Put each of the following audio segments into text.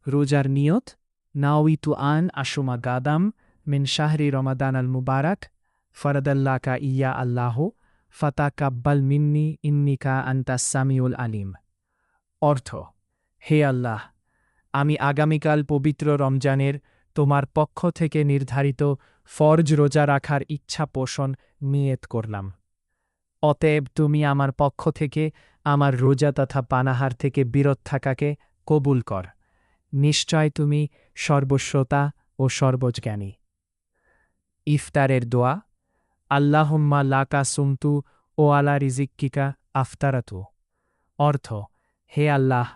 রোজার নিয়ত নাওইতু আন আশুমা গাদাম মিন শাহরি রমাদান আল মুবারাক ফরদাল্লাকা ইয়া আল্লাহ ফাতাকাব্বাল মিন্নি ইন্নিকা আন্তাস সামিউল আলিম। অর্থ, হে আল্লাহ, আমি আগামীকাল পবিত্র রমজানের তোমার পক্ষ থেকে নির্ধারিত ফরজ রোজা রাখার ইচ্ছা পোষণ নিয়ত করলাম। অতএব তুমি আমার পক্ষ থেকে আমার রোজা তথা পানাহার থেকে বিরত থাকাকে কবুল কর। নিশ্চয় তুমি সর্বশ্রোতা ও সর্বজ্ঞানী। ইফতারের দোয়া আল্লাহুম্মা লাকা সুমতু ও আলা রিজিক্কিকা আফতারাতু। অর্থ, হে আল্লাহ,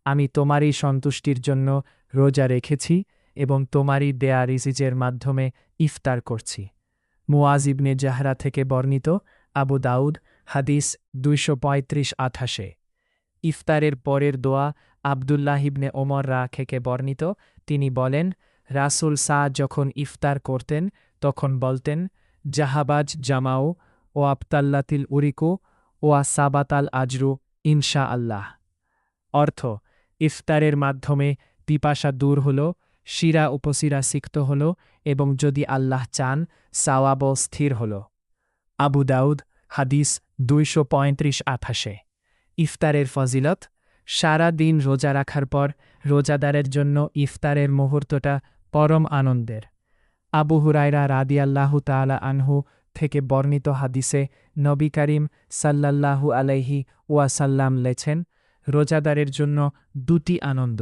আমি তোমারই সন্তুষ্টির জন্য রোজা রেখেছি এবং তোমারই দেয়া রিজিজের মাধ্যমে ইফতার করছি। মুআজ ইবনে জাহরা থেকে বর্ণিত, আবু দাউদ, হাদিস ২৩৫-৮৮। ইফতারের পরের দোয়া আবদুল্লাহ ইবনে ওমর থেকে বর্ণিত, তিনি বলেন, রাসূল যখন ইফতার করতেন তখন বলতেন, জাহাবাজ জামাও ও আবতাল্লাতিল উরিকু ও সাবাতাল আজরু ইনশা আল্লাহ। অর্থ, ইফতারের মাধ্যমে পিপাসা দূর হল, শিরা উপশিরা সিক্ত হল এবং যদি আল্লাহ চান সাওয়াব স্থির হল। আবু দাউদ, হাদিস ২৩৫-৮৮। ইফতারের ফজিলত সারা দিন রোজা রাখার পর রোজাদারের জন্য ইফতারের মুহূর্তটা পরম আনন্দের। আবু হুরায়রা রাদিয়াল্লাহু তাআলা আনহু থেকে বর্ণিত হাদিসে নবী করিম সাল্লাল্লাহু আলাইহি ওয়াসাল্লাম লেছেন, রোজাদারের জন্য দুটি আনন্দ।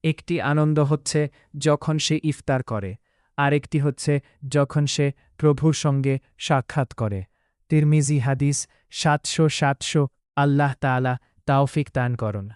একটি আনন্দ হচ্ছে যখন সে ইফতার করে, আরেকটি হচ্ছে যখন সে প্রভুর সঙ্গে সাক্ষাৎ করে। তিরমিজি হাদিস ৭০০। আল্লাহ তাআলা তাওফিক দান করুন।